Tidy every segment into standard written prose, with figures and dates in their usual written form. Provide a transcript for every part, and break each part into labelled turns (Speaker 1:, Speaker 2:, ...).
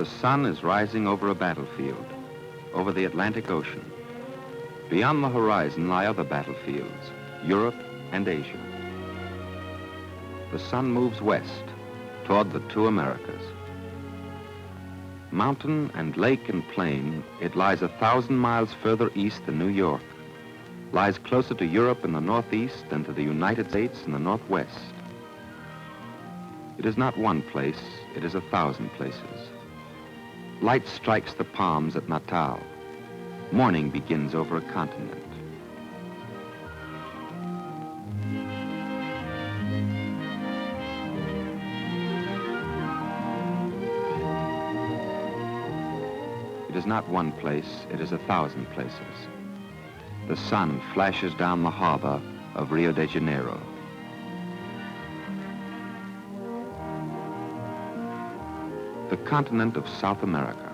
Speaker 1: The sun is rising over a battlefield, over the Atlantic Ocean. Beyond the horizon lie other battlefields, Europe and Asia. The sun moves west, toward the two Americas. Mountain and lake and plain, it lies 1,000 miles further east than New York, lies closer to Europe in the northeast than to the United States in the northwest. It is not one place, it is 1,000 places. Light strikes the palms at Natal. Morning begins over a continent. It is not one place, it is 1,000 places. The sun flashes down the harbor of Rio de Janeiro. The continent of South America.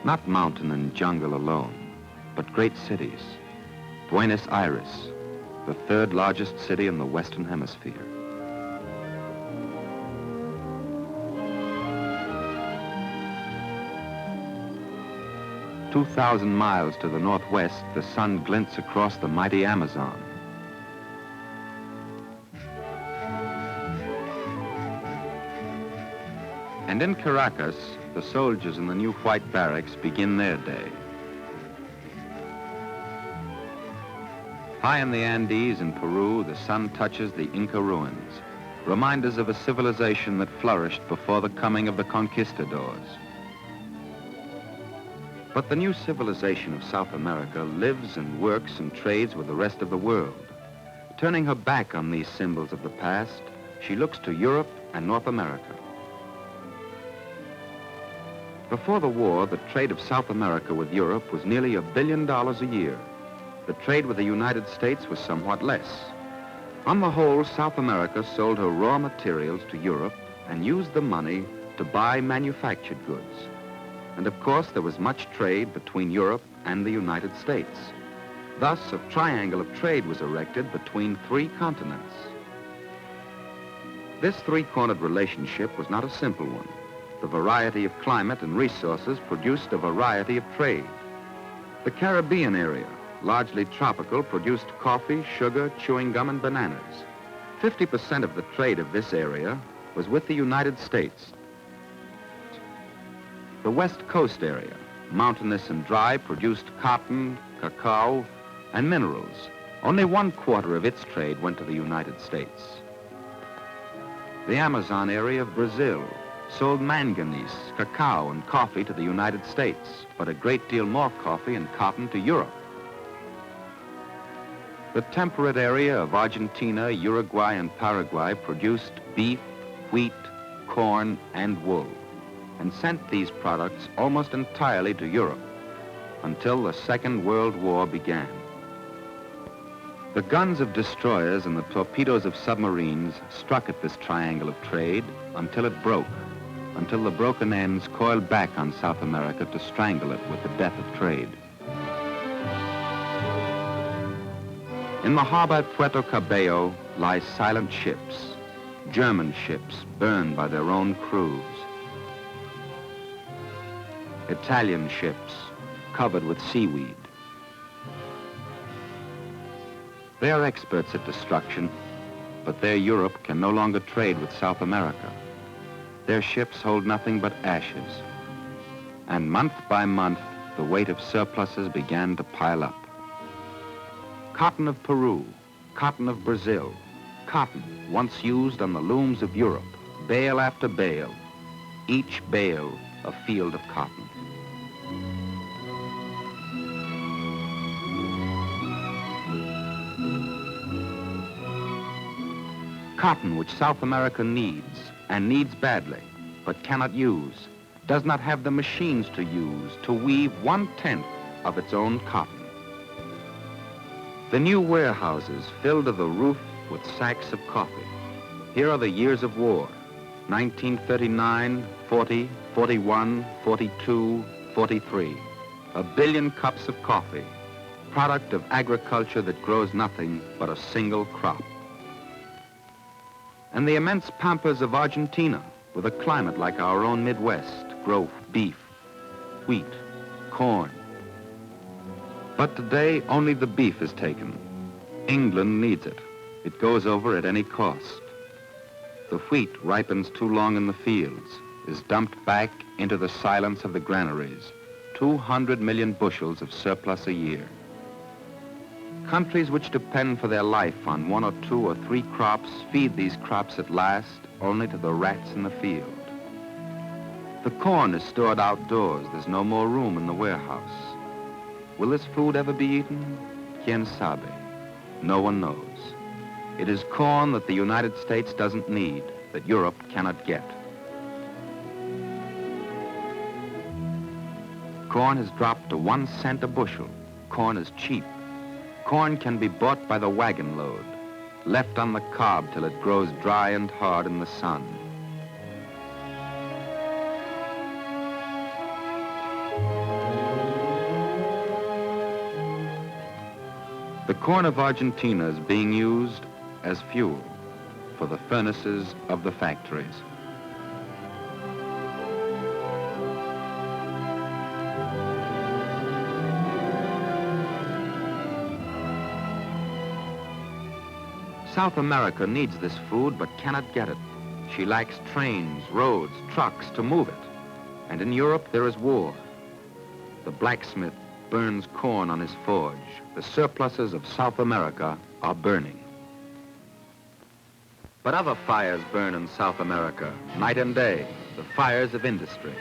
Speaker 1: Not mountain and jungle alone, but great cities. Buenos Aires, the third largest city in the Western Hemisphere. "2,000 miles to the northwest, the sun glints across the mighty Amazon. And in Caracas, the soldiers in the new white barracks begin their day. High in the Andes in Peru, the sun touches the Inca ruins, reminders of a civilization that flourished before the coming of the conquistadors. But the new civilization of South America lives and works and trades with the rest of the world. Turning her back on these symbols of the past, she looks to Europe and North America. Before the war, the trade of South America with Europe was nearly $1 billion a year. The trade with the United States was somewhat less. On the whole, South America sold her raw materials to Europe and used the money to buy manufactured goods. And of course, there was much trade between Europe and the United States. Thus, a triangle of trade was erected between 3 continents. This 3-cornered relationship was not a simple one. The variety of climate and resources produced a variety of trade. The Caribbean area, largely tropical, produced coffee, sugar, chewing gum, and bananas. 50% of the trade of this area was with the United States. The West Coast area, mountainous and dry, produced cotton, cacao, and minerals. Only 1/4 of its trade went to the United States. The Amazon area of Brazil sold manganese, cacao, and coffee to the United States, but a great deal more coffee and cotton to Europe. The temperate area of Argentina, Uruguay, and Paraguay produced beef, wheat, corn, and wool, and sent these products almost entirely to Europe until the Second World War began. The guns of destroyers and the torpedoes of submarines struck at this triangle of trade until it broke, until the broken ends coiled back on South America to strangle it with the death of trade. In the harbor at Puerto Cabello lie silent ships, German ships burned by their own crews. Italian ships covered with seaweed. They are experts at destruction, but their Europe can no longer trade with South America. Their ships hold nothing but ashes. And month by month, the weight of surpluses began to pile up. Cotton of Peru, cotton of Brazil, cotton once used on the looms of Europe, bale after bale, each bale a field of cotton. Cotton which South America needs, and needs badly, but cannot use, does not have the machines to use to weave 1/10 of its own cotton. The new warehouses filled to the roof with sacks of coffee. Here are the years of war: 1939, 40, 41, 42, 43. 1 billion cups of coffee, product of agriculture that grows nothing but a single crop. And the immense pampas of Argentina, with a climate like our own Midwest, grow beef, wheat, corn. But today, only the beef is taken. England needs it. It goes over at any cost. The wheat ripens too long in the fields, is dumped back into the silence of the granaries. 200 million bushels of surplus a year. Countries which depend for their life on 1 or 2 or 3 crops feed these crops at last only to the rats in the field. The corn is stored outdoors. There's no more room in the warehouse. Will this food ever be eaten? Quien sabe? No one knows. It is corn that the United States doesn't need, that Europe cannot get. Corn has dropped to 1 cent a bushel. Corn is cheap. Corn can be bought by the wagon load, left on the cob till it grows dry and hard in the sun. The corn of Argentina is being used as fuel for the furnaces of the factories. South America needs this food but cannot get it. She lacks trains, roads, trucks to move it. And in Europe there is war. The blacksmith burns corn on his forge. The surpluses of South America are burning. But other fires burn in South America, night and day, the fires of industry.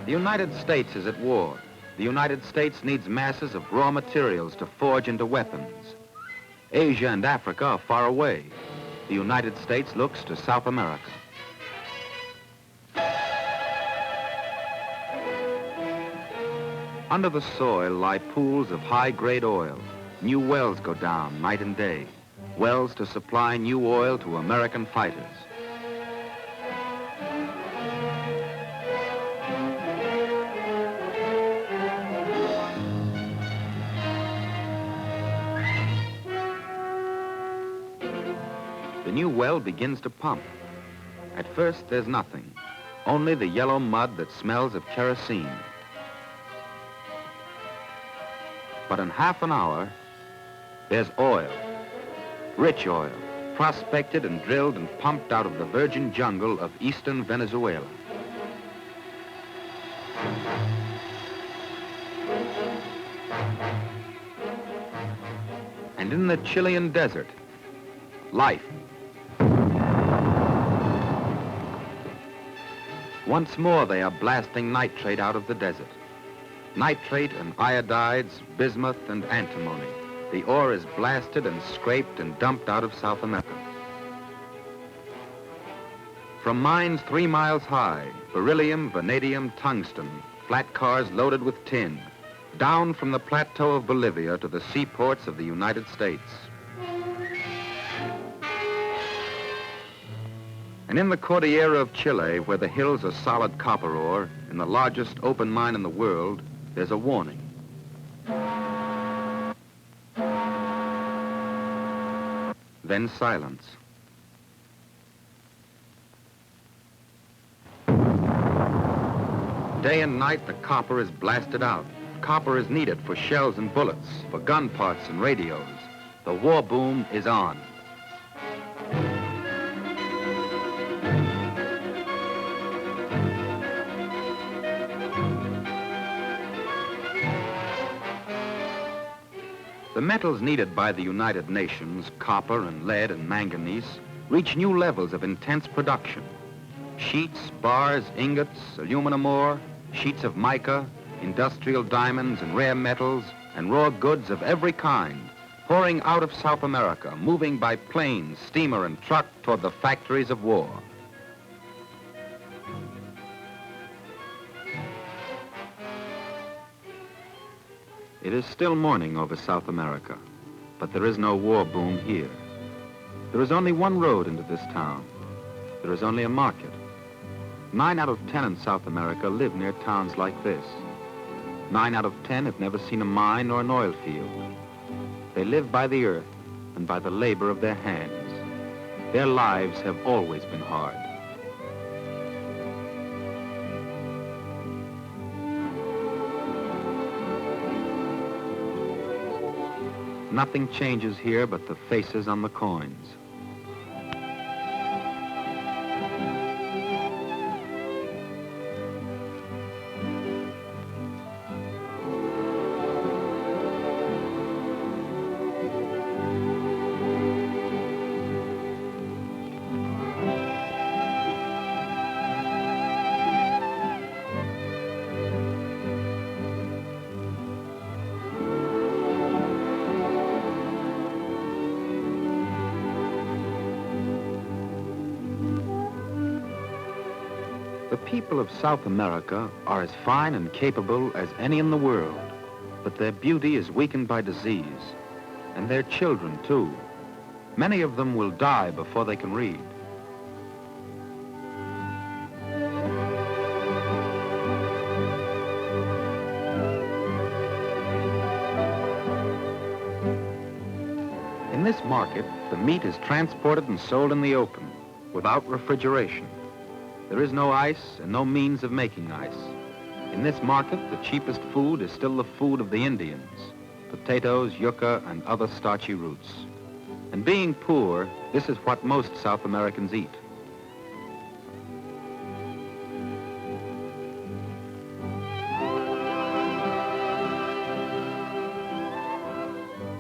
Speaker 1: The United States is at war. The United States needs masses of raw materials to forge into weapons. Asia and Africa are far away. The United States looks to South America. Under the soil lie pools of high-grade oil. New wells go down night and day. Wells to supply new oil to American fighters. The new well begins to pump. At first, there's nothing, only the yellow mud that smells of kerosene. But in half an hour, there's oil, rich oil, prospected and drilled and pumped out of the virgin jungle of eastern Venezuela. And in the Chilean desert, life. Once more, they are blasting nitrate out of the desert. Nitrate and iodides, bismuth and antimony. The ore is blasted and scraped and dumped out of South America. From mines 3 miles high, beryllium, vanadium, tungsten, flat cars loaded with tin, down from the plateau of Bolivia to the seaports of the United States. And in the Cordillera of Chile, where the hills are solid copper ore, in the largest open mine in the world, there's a warning. Then silence. Day and night, the copper is blasted out. Copper is needed for shells and bullets, for gun parts and radios. The war boom is on. The metals needed by the United Nations, copper and lead and manganese, reach new levels of intense production. Sheets, bars, ingots, aluminum ore, sheets of mica, industrial diamonds and rare metals, and raw goods of every kind, pouring out of South America, moving by plane, steamer, and truck toward the factories of war. It is still morning over South America, but there is no war boom here. There is only one road into this town. There is only a market. 9 out of 10 in South America live near towns like this. 9 out of 10 have never seen a mine or an oil field. They live by the earth and by the labor of their hands. Their lives have always been hard. Nothing changes here but the faces on the coins. The people of South America are as fine and capable as any in the world, but their beauty is weakened by disease, and their children too. Many of them will die before they can read. In this market, the meat is transported and sold in the open, without refrigeration. There is no ice and no means of making ice. In this market, the cheapest food is still the food of the Indians: potatoes, yucca, and other starchy roots. And being poor, this is what most South Americans eat.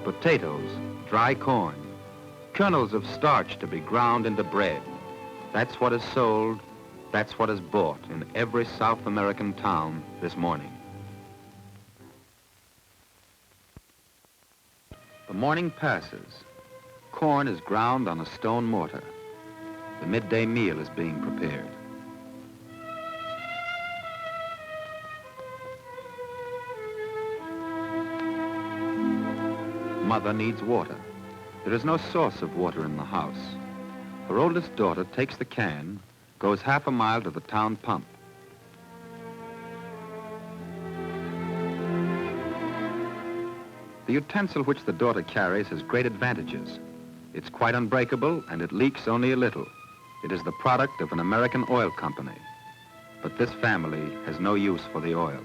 Speaker 1: Potatoes, dry corn, kernels of starch to be ground into bread. That's what is sold. That's what is bought in every South American town this morning. The morning passes. Corn is ground on a stone mortar. The midday meal is being prepared. Mother needs water. There is no source of water in the house. Her oldest daughter takes the can, goes half a mile to the town pump. The utensil which the daughter carries has great advantages. It's quite unbreakable and it leaks only a little. It is the product of an American oil company. But this family has no use for the oil.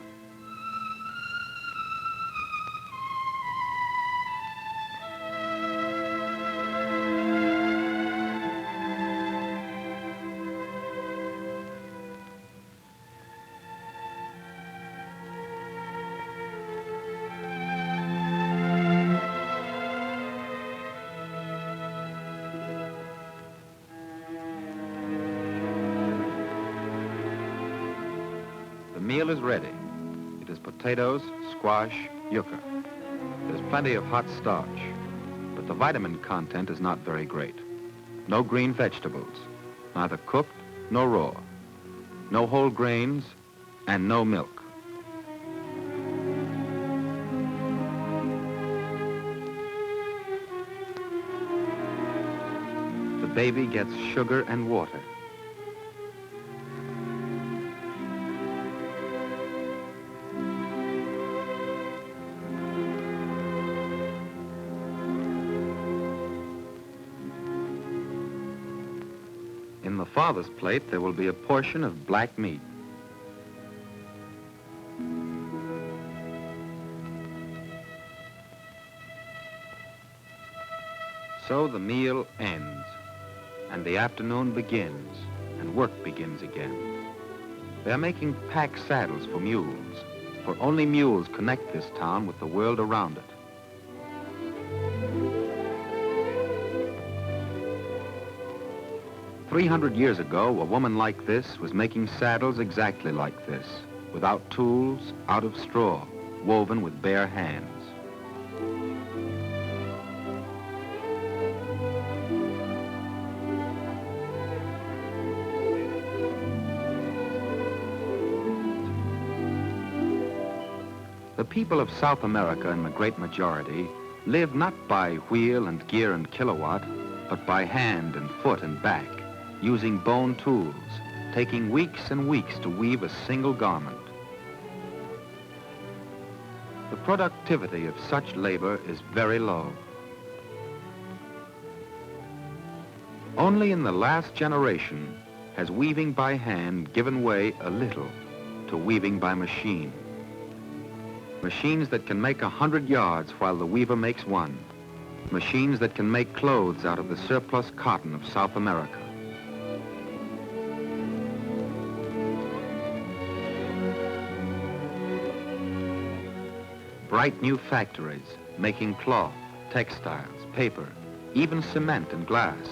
Speaker 1: The meal is ready. It is potatoes, squash, yucca. There's plenty of hot starch, but the vitamin content is not very great. No green vegetables, neither cooked nor raw. No whole grains, and no milk. The baby gets sugar and water. In the father's plate, there will be a portion of black meat. So the meal ends, and the afternoon begins, and work begins again. They are making pack saddles for mules, for only mules connect this town with the world around it. "300 years ago, a woman like this was making saddles exactly like this, without tools, out of straw, woven with bare hands. The people of South America, in the great majority, live not by wheel and gear and kilowatt, but by hand and foot and back, using bone tools, taking weeks and weeks to weave a single garment. The productivity of such labor is very low. Only in the last generation has weaving by hand given way a little to weaving by machine. Machines that can make 100 yards while the weaver makes one. Machines that can make clothes out of the surplus cotton of South America. Bright new factories making cloth, textiles, paper, even cement and glass.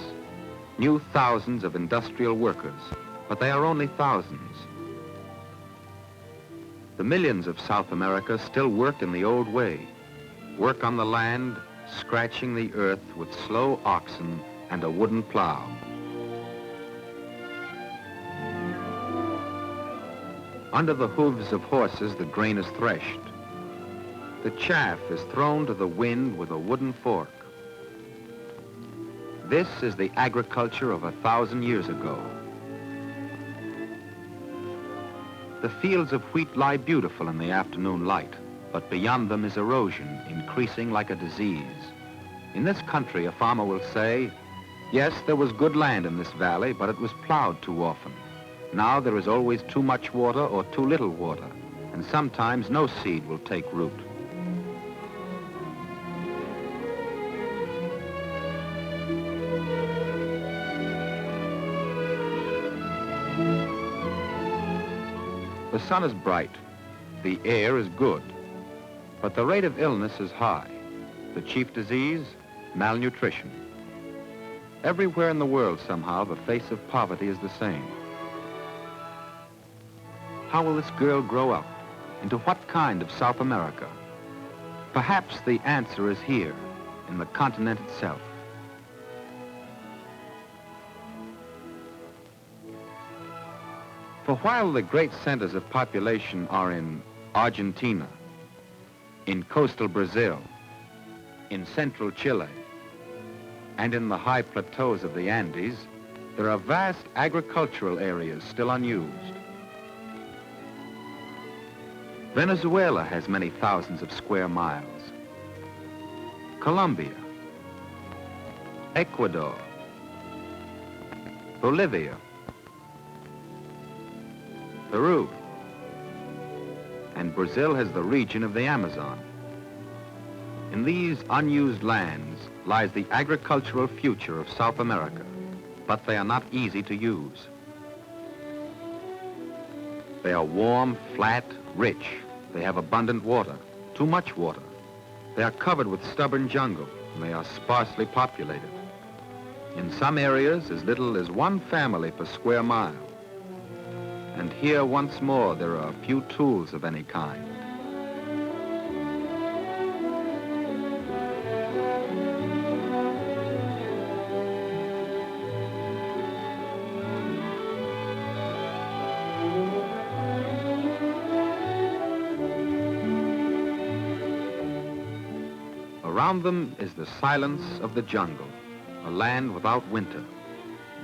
Speaker 1: New thousands of industrial workers, but they are only thousands. The millions of South America still work in the old way. Work on the land, scratching the earth with slow oxen and a wooden plow. Under the hooves of horses, the grain is threshed. The chaff is thrown to the wind with a wooden fork. This is the agriculture of 1,000 years ago. The fields of wheat lie beautiful in the afternoon light, but beyond them is erosion, increasing like a disease. In this country, a farmer will say, yes, there was good land in this valley, but it was plowed too often. Now there is always too much water or too little water, and sometimes no seed will take root. The sun is bright, the air is good, but the rate of illness is high. The chief disease, malnutrition. Everywhere in the world, somehow, the face of poverty is the same. How will this girl grow up? Into what kind of South America? Perhaps the answer is here, in the continent itself. For while the great centers of population are in Argentina, in coastal Brazil, in central Chile, and in the high plateaus of the Andes, there are vast agricultural areas still unused. Venezuela has many thousands of square miles. Colombia, Ecuador, Bolivia, Peru, and Brazil has the region of the Amazon. In these unused lands lies the agricultural future of South America, but they are not easy to use. They are warm, flat, rich. They have abundant water, too much water. They are covered with stubborn jungle, and they are sparsely populated. In some areas, as little as one family per square mile. And here, once more, there are few tools of any kind. Around them is the silence of the jungle, a land without winter,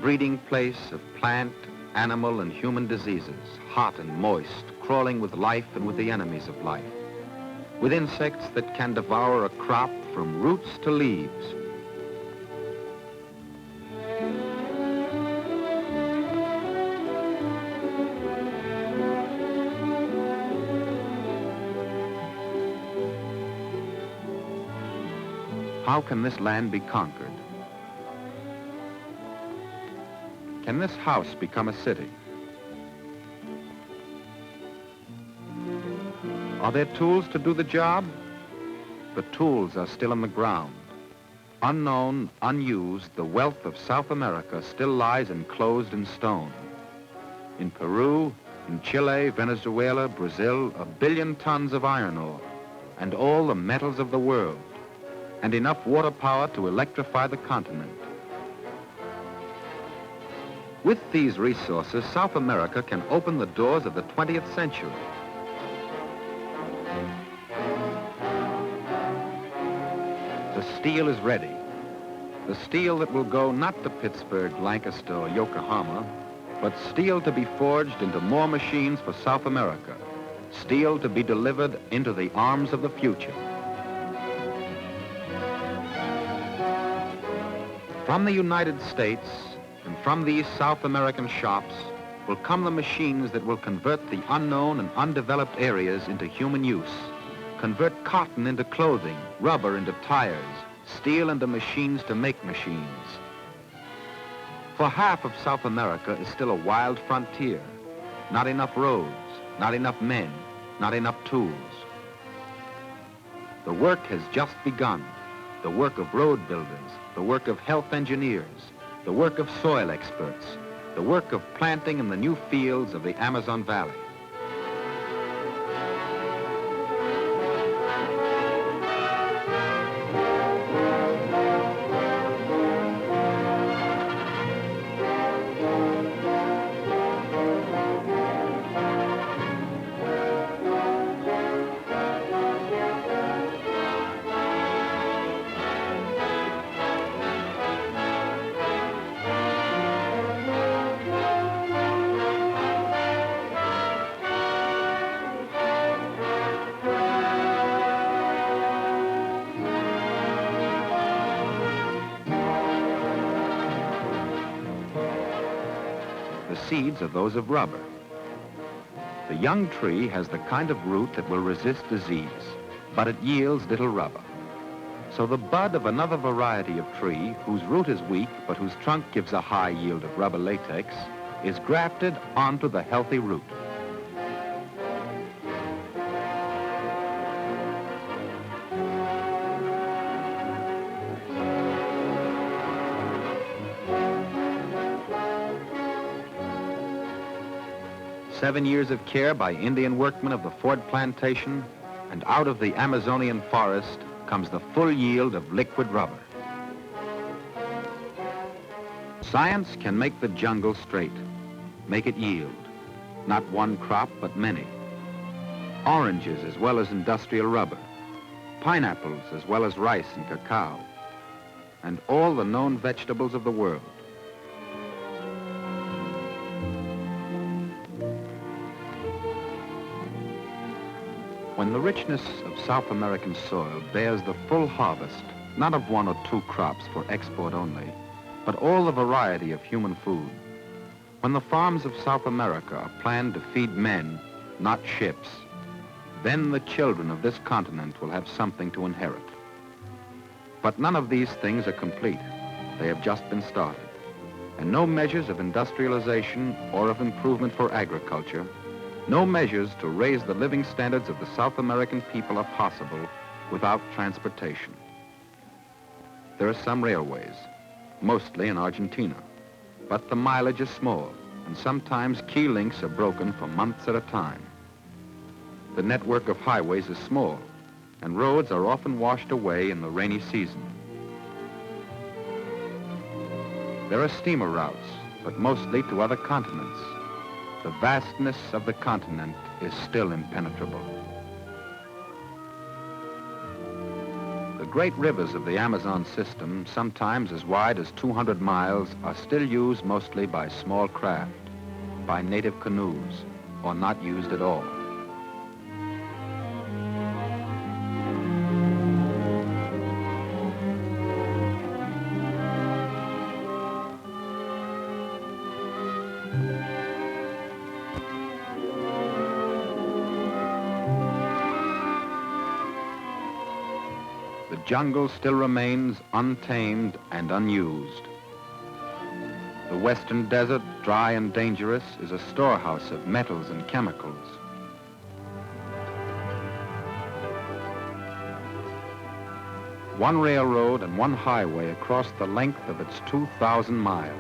Speaker 1: breeding place of plant, animal, and human diseases, hot and moist, crawling with life and with the enemies of life, with insects that can devour a crop from roots to leaves. How can this land be conquered? Can this house become a city? Are there tools to do the job? The tools are still in the ground. Unknown, unused, the wealth of South America still lies enclosed in stone. In Peru, in Chile, Venezuela, Brazil, 1 billion tons of iron ore, and all the metals of the world, and enough water power to electrify the continent. With these resources, South America can open the doors of the 20th century. The steel is ready. The steel that will go not to Pittsburgh, Lancaster, or Yokohama, but steel to be forged into more machines for South America. Steel to be delivered into the arms of the future. From the United States And from these South American shops will come the machines that will convert the unknown and undeveloped areas into human use, convert cotton into clothing, rubber into tires, steel into machines to make machines. For half of South America is still a wild frontier. Not enough roads, not enough men, not enough tools. The work has just begun. The work of road builders, the work of health engineers, the work of soil experts, the work of planting in the new fields of the Amazon Valley. The seeds are those of rubber. The young tree has the kind of root that will resist disease, but it yields little rubber. So the bud of another variety of tree, whose root is weak but whose trunk gives a high yield of rubber latex, is grafted onto the healthy root. Seven years of care by Indian workmen of the Ford plantation, and out of the Amazonian forest comes the full yield of liquid rubber. Science can make the jungle straight, make it yield, not one crop, but many. Oranges as well as industrial rubber, pineapples as well as rice and cacao, and all the known vegetables of the world. When the richness of South American soil bears the full harvest, not of one or two crops for export only, but all the variety of human food, when the farms of South America are planned to feed men, not ships, then the children of this continent will have something to inherit. But none of these things are complete. They have just been started. And no measures of industrialization or of improvement for agriculture, no measures to raise the living standards of the South American people are possible without transportation. There are some railways, mostly in Argentina, but the mileage is small, and sometimes key links are broken for months at a time. The network of highways is small, and roads are often washed away in the rainy season. There are steamer routes, but mostly to other continents. The vastness of the continent is still impenetrable. The great rivers of the Amazon system, sometimes as wide as 200 miles, are still used mostly by small craft, by native canoes, or not used at all. The jungle still remains untamed and unused. The western desert, dry and dangerous, is a storehouse of metals and chemicals. One railroad and one highway across the length of its 2,000 miles.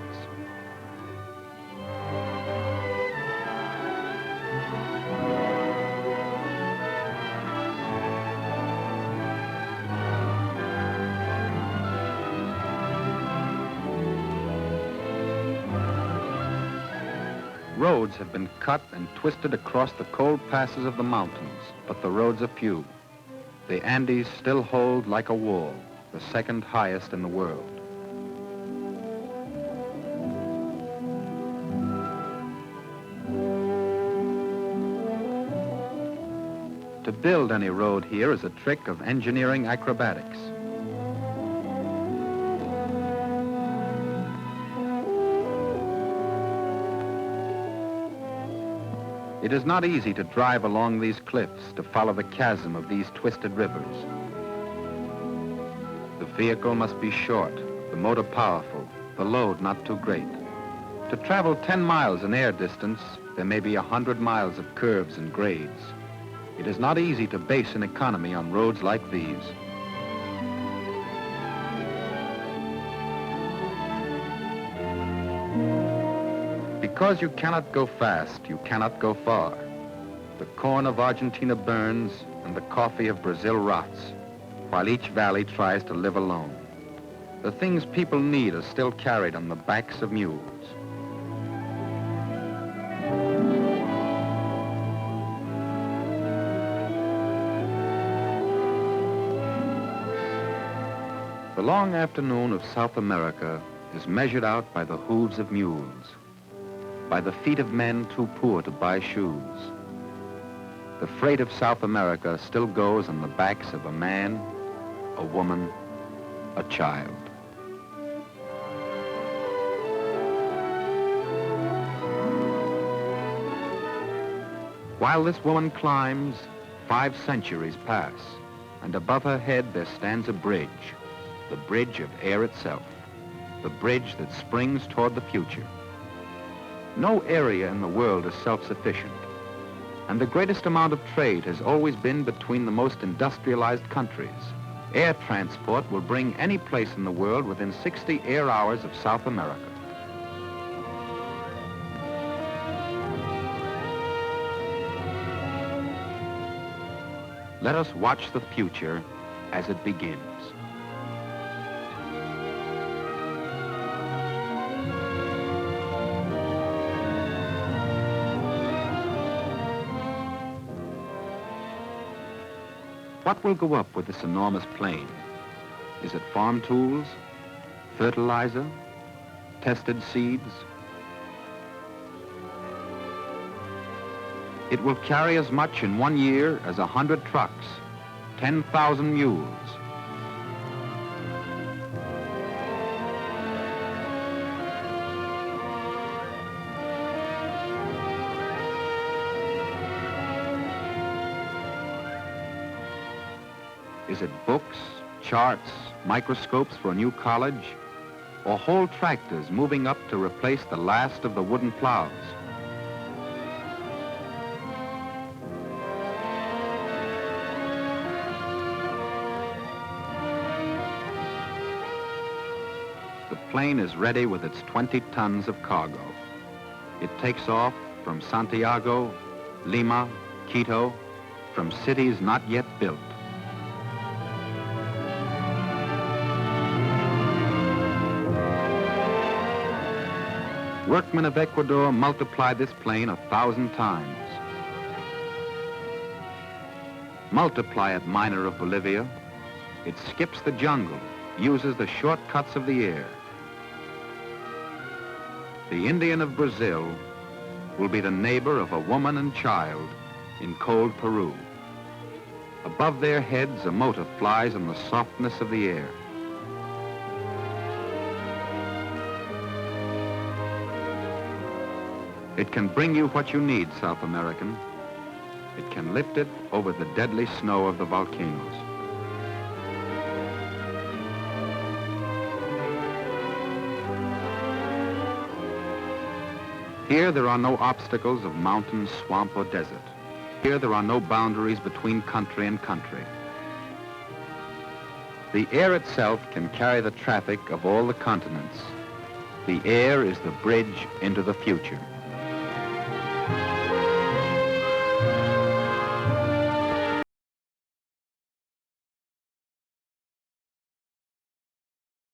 Speaker 1: Roads have been cut and twisted across the cold passes of the mountains, but the roads are few. The Andes still hold like a wall, the second highest in the world. To build any road here is a trick of engineering acrobatics. It is not easy to drive along these cliffs, to follow the chasm of these twisted rivers. The vehicle must be short, the motor powerful, the load not too great. To travel 10 miles in air distance, there may be 100 miles of curves and grades. It is not easy to base an economy on roads like these. Because you cannot go fast, you cannot go far. The corn of Argentina burns and the coffee of Brazil rots, while each valley tries to live alone. The things people need are still carried on the backs of mules. The long afternoon of South America is measured out by the hooves of mules, by the feet of men too poor to buy shoes. The freight of South America still goes on the backs of a man, a woman, a child. While this woman climbs, 5 centuries pass, and above her head there stands a bridge, the bridge of air itself, the bridge that springs toward the future. No area in the world is self-sufficient, and the greatest amount of trade has always been between the most industrialized countries. Air transport will bring any place in the world within 60 air hours of South America. Let us watch the future as it begins. What will go up with this enormous plane? Is it farm tools, fertilizer, tested seeds? It will carry as much in 1 year as 100 trucks, 10,000 mules. Is it books, charts, microscopes for a new college, or whole tractors moving up to replace the last of the wooden plows? The plane is ready with its 20 tons of cargo. It takes off from Santiago, Lima, Quito, from cities not yet built. Workmen of Ecuador multiply this plane 1,000 times. Multiply it, miner of Bolivia. It skips the jungle, uses the shortcuts of the air. The Indian of Brazil will be the neighbor of a woman and child in cold Peru. Above their heads, a motor flies in the softness of the air. It can bring you what you need, South American. It can lift it over the deadly snow of the volcanoes. Here there are no obstacles of mountain, swamp, or desert. Here there are no boundaries between country and country. The air itself can carry the traffic of all the continents. The air is the bridge into the future.